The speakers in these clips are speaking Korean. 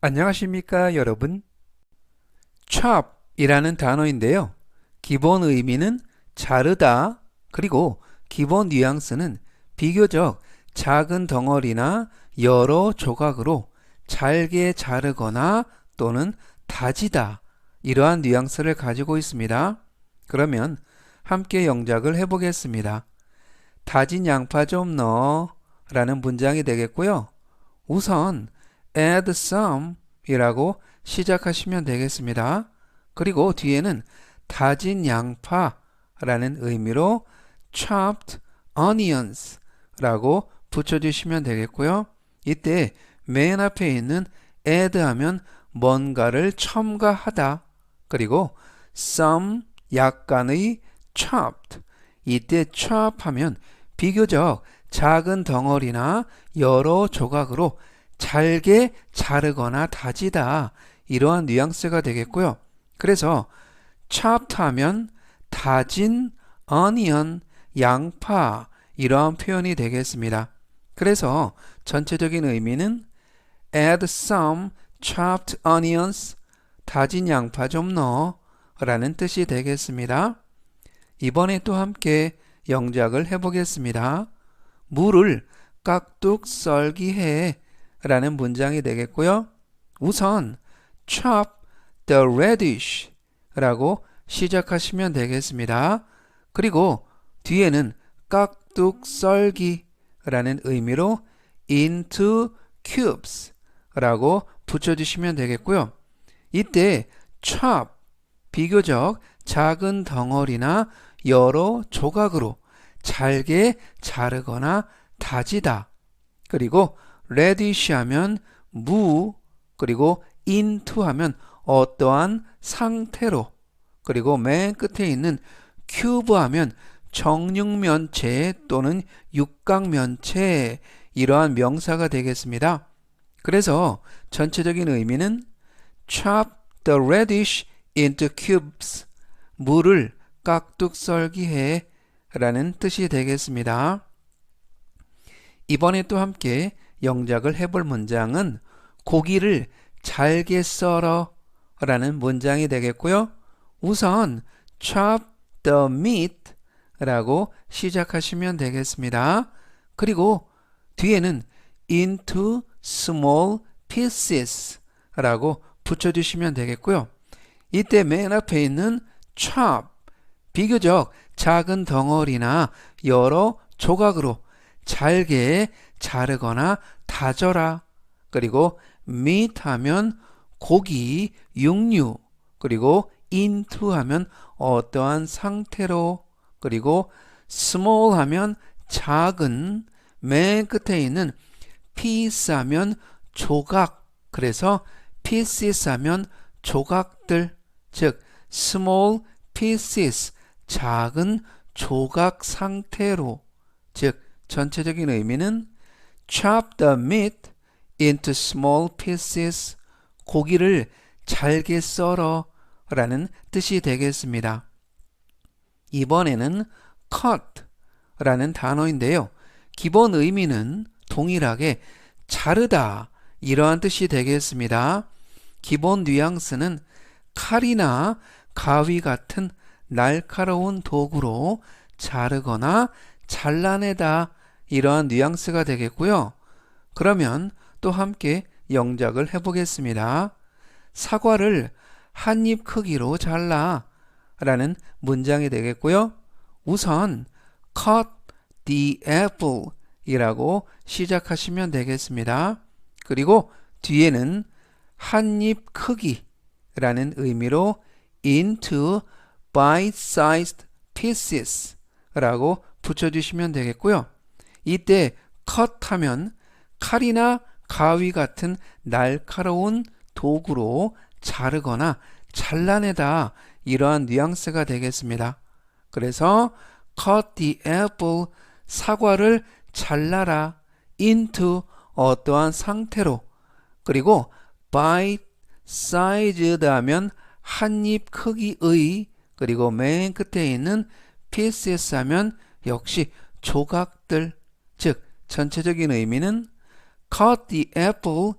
안녕하십니까, 여러분. chop 이라는 단어인데요. 기본 의미는 자르다, 그리고 기본 뉘앙스는 비교적 작은 덩어리나 여러 조각으로 잘게 자르거나 또는 다지다, 이러한 뉘앙스를 가지고 있습니다. 그러면 함께 영작을 해보겠습니다. 다진 양파 좀 넣어 라는 문장이 되겠고요. 우선 add some 이라고 시작하시면 되겠습니다. 그리고 뒤에는 다진 양파라는 의미로 chopped onions 라고 붙여주시면 되겠고요. 이때 맨 앞에 있는 add 하면 뭔가를 첨가하다, 그리고 some 약간의 chopped, 이때 chop 하면 비교적 작은 덩어리나 여러 조각으로 잘게 자르거나 다지다, 이러한 뉘앙스가 되겠고요. 그래서 chopped 하면 다진 onion, 양파, 이러한 표현이 되겠습니다. 그래서 전체적인 의미는 add some chopped onions, 다진 양파 좀 넣어 라는 뜻이 되겠습니다. 이번에 또 함께 영작을 해보겠습니다. 무를 깍둑 썰기 해 라는 문장이 되겠고요. 우선 chop the radish 라고 시작하시면 되겠습니다. 그리고 뒤에는 깍둑 썰기 라는 의미로 into cubes 라고 붙여주시면 되겠고요. 이때 chop, 비교적 작은 덩어리나 여러 조각으로 잘게 자르거나 다지다, 그리고 radish 하면 무, 그리고 into 하면 어떠한 상태로, 그리고 맨 끝에 있는 cube 하면 정육면체 또는 육각면체, 이러한 명사가 되겠습니다. 그래서 전체적인 의미는 chop the radish into cubes, 무를 깍둑 썰기 해 라는 뜻이 되겠습니다. 이번에 또 함께 영작을 해볼 문장은 고기를 잘게 썰어 라는 문장이 되겠고요. 우선 chop the meat 라고 시작하시면 되겠습니다. 그리고 뒤에는 into small pieces 라고 붙여주시면 되겠고요. 이때 맨 앞에 있는 chop, 비교적 작은 덩어리나 여러 조각으로 잘게 자르거나 다져라, 그리고 meat 하면 고기, 육류, 그리고 into 하면 어떠한 상태로, 그리고 small 하면 작은, 맨 끝에 있는 piece 하면 조각, 그래서 pieces 하면 조각들, 즉 small pieces, 작은 조각 상태로, 즉 전체적인 의미는 chop the meat into small pieces, 고기를 잘게 썰어 라는 뜻이 되겠습니다. 이번에는 cut 라는 단어인데요. 기본 의미는 동일하게 자르다, 이러한 뜻이 되겠습니다. 기본 뉘앙스는 칼이나 가위 같은 날카로운 도구로 자르거나 잘라내다, 이러한 뉘앙스가 되겠고요. 그러면 또 함께 영작을 해보겠습니다. 사과를 한 입 크기로 잘라 라는 문장이 되겠고요. 우선 cut the apple 이라고 시작하시면 되겠습니다. 그리고 뒤에는 한 입 크기 라는 의미로 into bite-sized pieces 라고 붙여주시면 되겠고요. 이때 cut 하면 칼이나 가위 같은 날카로운 도구로 자르거나 잘라내다, 이러한 뉘앙스가 되겠습니다. 그래서 cut the apple, 사과를 잘라라, into 어떠한 상태로, 그리고 bite sized 하면 한 입 크기의, 그리고 맨 끝에 있는 pieces 하면 역시 조각들, 즉 전체적인 의미는 cut the apple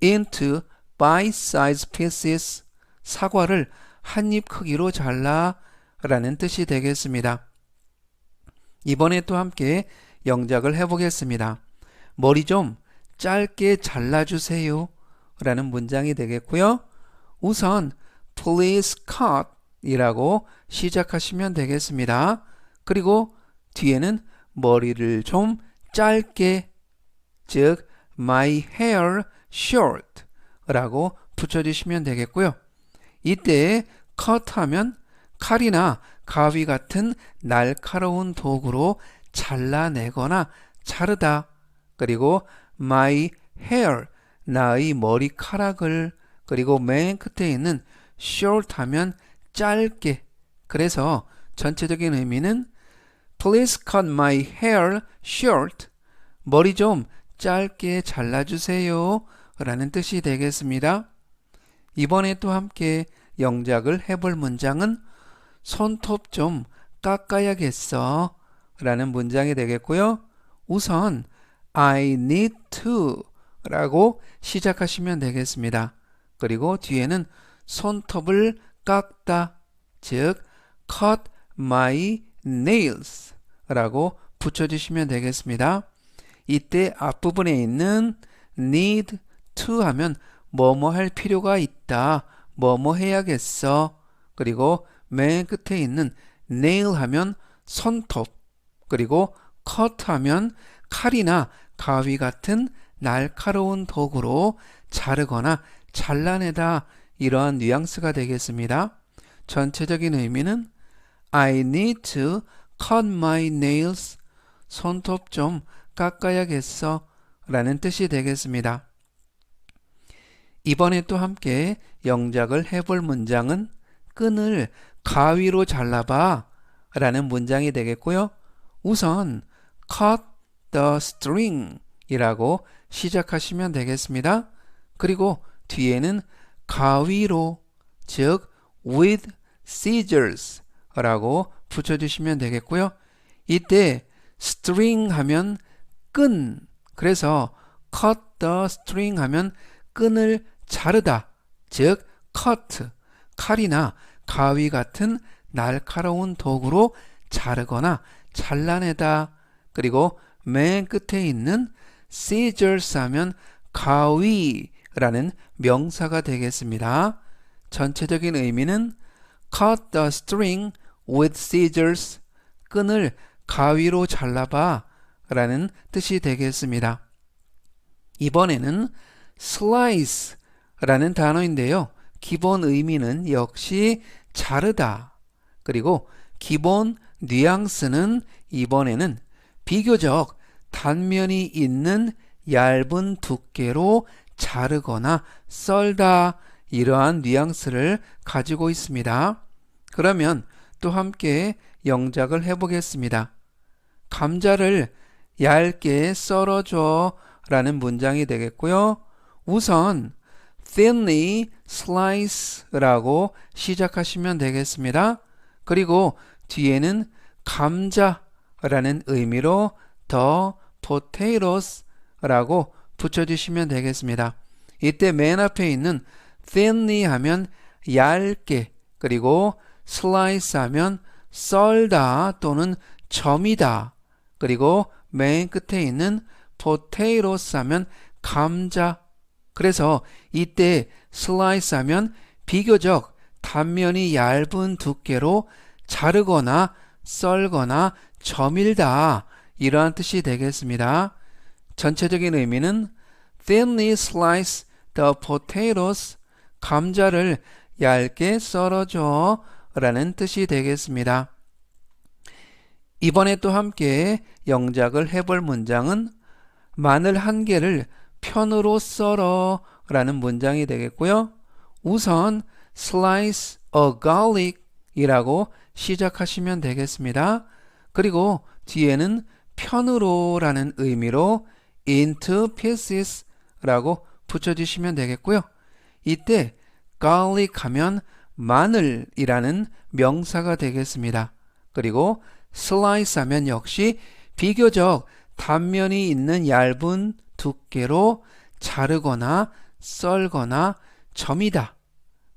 into bite-sized pieces, 사과를 한 입 크기로 잘라 라는 뜻이 되겠습니다. 이번에 또 함께 영작을 해보겠습니다. 머리 좀 짧게 잘라주세요 라는 문장이 되겠고요. 우선 please cut 이라고 시작하시면 되겠습니다. 그리고 뒤에는 머리를 좀 짧게, 즉 my hair short 라고 붙여주시면 되겠고요. 이때 cut 하면 칼이나 가위 같은 날카로운 도구로 잘라내거나 자르다, 그리고 my hair, 나의 머리카락을, 그리고 맨 끝에 있는 short 하면 짧게, 그래서 전체적인 의미는 Please cut my hair short, 머리 좀 짧게 잘라주세요 라는 뜻이 되겠습니다. 이번에 또 함께 영작을 해볼 문장은 손톱 좀 깎아야겠어 라는 문장이 되겠고요. 우선 I need to 라고 시작하시면 되겠습니다. 그리고 뒤에는 손톱을 깎다, 즉 cut my nails 라고 붙여주시면 되겠습니다. 이때 앞부분에 있는 need to 하면 뭐뭐 할 필요가 있다, 뭐뭐 해야겠어, 그리고 맨 끝에 있는 nail 하면 손톱, 그리고 cut 하면 칼이나 가위 같은 날카로운 도구로 자르거나 잘라내다, 이러한 뉘앙스가 되겠습니다. 전체적인 의미는 I need to cut my nails, 손톱 좀 깎아야겠어 라는 뜻이 되겠습니다. 이번에 또 함께 영작을 해볼 문장은 끈을 가위로 잘라봐 라는 문장이 되겠고요. 우선 cut the string 이라고 시작하시면 되겠습니다. 그리고 뒤에는 가위로, 즉 with scissors 라고 붙여주시면 되겠고요. 이때 string 하면 끈, 그래서 cut the string 하면 끈을 자르다, 즉 cut, 칼이나 가위 같은 날카로운 도구로 자르거나 잘라내다, 그리고 맨 끝에 있는 scissors 하면 가위라는 명사가 되겠습니다. 전체적인 의미는 cut the string with scissors, 끈을 가위로 잘라봐 라는 뜻이 되겠습니다. 이번에는 slice 라는 단어인데요. 기본 의미는 역시 자르다, 그리고 기본 뉘앙스는 이번에는 비교적 단면이 있는 얇은 두께로 자르거나 썰다, 이러한 뉘앙스를 가지고 있습니다. 그러면 또 함께 영작을 해보겠습니다. 감자를 얇게 썰어줘 라는 문장이 되겠고요. 우선 thinly slice 라고 시작하시면 되겠습니다. 그리고 뒤에는 감자라는 의미로 the potatoes 라고 붙여주시면 되겠습니다. 이때 맨 앞에 있는 thinly 하면 얇게, 그리고 slice 하면 썰다 또는 점이다, 그리고 맨 끝에 있는 potatoes 하면 감자, 그래서 이때 slice 하면 비교적 단면이 얇은 두께로 자르거나 썰거나 저밀다, 이러한 뜻이 되겠습니다. 전체적인 의미는 thinly slice the potatoes, 감자를 얇게 썰어줘 라는 뜻이 되겠습니다. 이번에 또 함께 영작을 해볼 문장은 마늘 한 개를 편으로 썰어 라는 문장이 되겠고요. 우선 slice a garlic 이라고 시작하시면 되겠습니다. 그리고 뒤에는 편으로 라는 의미로 into pieces 라고 붙여주시면 되겠고요. 이때 garlic 하면 마늘이라는 명사가 되겠습니다. 그리고 slice 하면 역시 비교적 단면이 있는 얇은 두께로 자르거나 썰거나 점이다.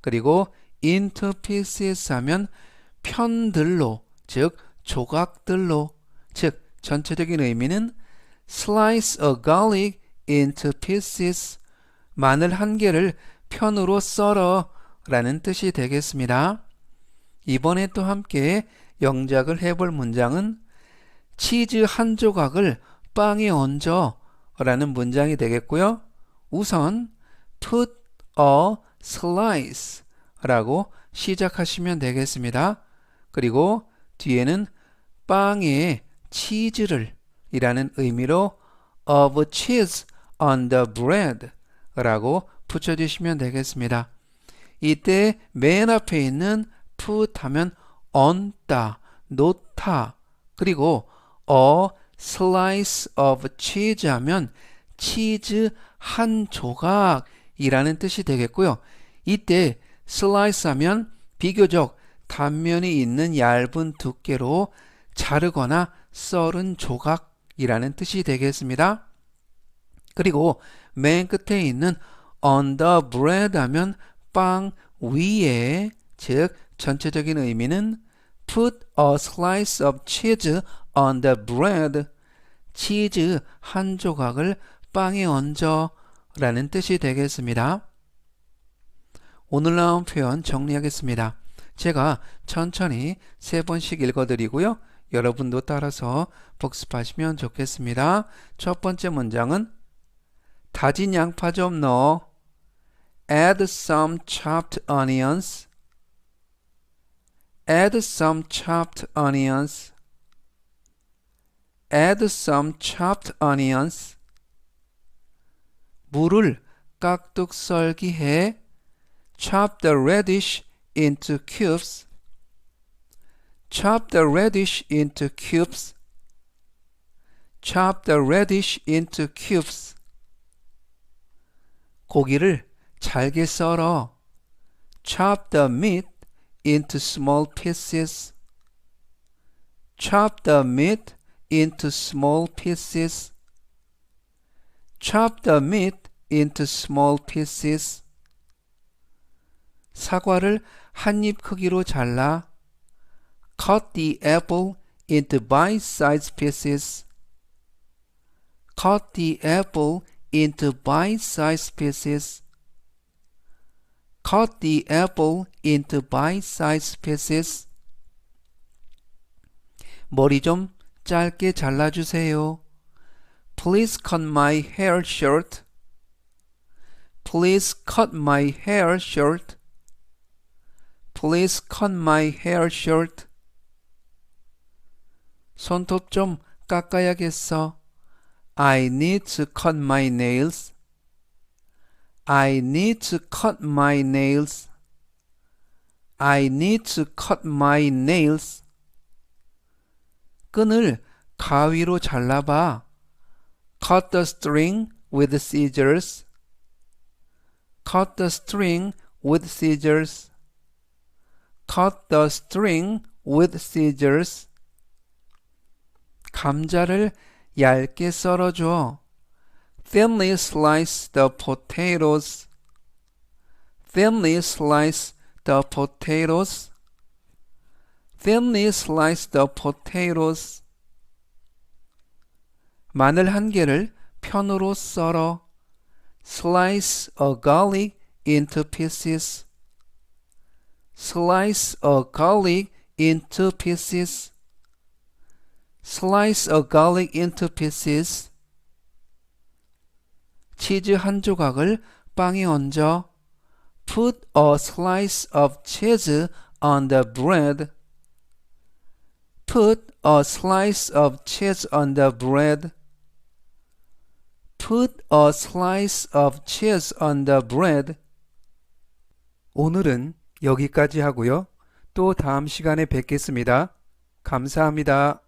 그리고 into pieces 하면 편들로, 즉 조각들로, 즉 전체적인 의미는 slice a garlic into pieces, 마늘 한 개를 편으로 썰어 라는 뜻이 되겠습니다. 이번에 또 함께 영작을 해볼 문장은 치즈 한 조각을 빵에 얹어 라는 문장이 되겠고요. 우선 put a slice 라고 시작하시면 되겠습니다. 그리고 뒤에는 빵에 치즈를 이라는 의미로 of cheese on the bread 라고 붙여주시면 되겠습니다. 이때 맨 앞에 있는 put 하면 얹다, 놓다, 그리고 a slice of cheese 하면 치즈 한 조각이라는 뜻이 되겠고요. 이때 slice 하면 비교적 단면이 있는 얇은 두께로 자르거나 썰은 조각이라는 뜻이 되겠습니다. 그리고 맨 끝에 있는 on the bread 하면 빵 위에, 즉 전체적인 의미는 put a slice of cheese on the bread, 치즈 한 조각을 빵에 얹어 라는 뜻이 되겠습니다. 오늘 나온 표현 정리하겠습니다. 제가 천천히 3번씩 읽어드리고요. 여러분도 따라서 복습하시면 좋겠습니다. 첫 번째 문장은 다진 양파 좀 넣어. Add some chopped onions. Add some chopped onions. Add some chopped onions. 무를 깍둑 썰기 해. Chop the radish into cubes. Chop the radish into cubes. Chop the radish into cubes. 고기를 잘게 썰어. Chop the meat into small pieces. Chop the meat into small pieces. Chop the meat into small pieces. 사과를 한 입 크기로 잘라. Cut the apple into bite-sized pieces. Cut the apple into bite-sized pieces. Cut the apple into bite-sized pieces. 머리 좀 짧게 잘라주세요. Please cut my hair short. Please cut my hair short. Please cut my hair short. 손톱 좀 깎아야겠어. I need to cut my nails. I need to cut my nails. I need to cut my nails. 끈을 가위로 잘라봐. Cut the string with scissors. Cut the string with scissors. Cut the string with scissors. 감자를 얇게 썰어줘. Thinly slice the potatoes. Thinly slice the potatoes. Thinly slice the potatoes. 마늘 한 개를 편으로 썰어. Slice a garlic into pieces. Slice a garlic into pieces. Slice a garlic into pieces. 치즈 한 조각을 빵에 얹어. Put a slice of cheese on the bread. Put a slice of cheese on the bread. Put a slice of cheese on the bread. 오늘은 여기까지 하고요. 또 다음 시간에 뵙겠습니다. 감사합니다.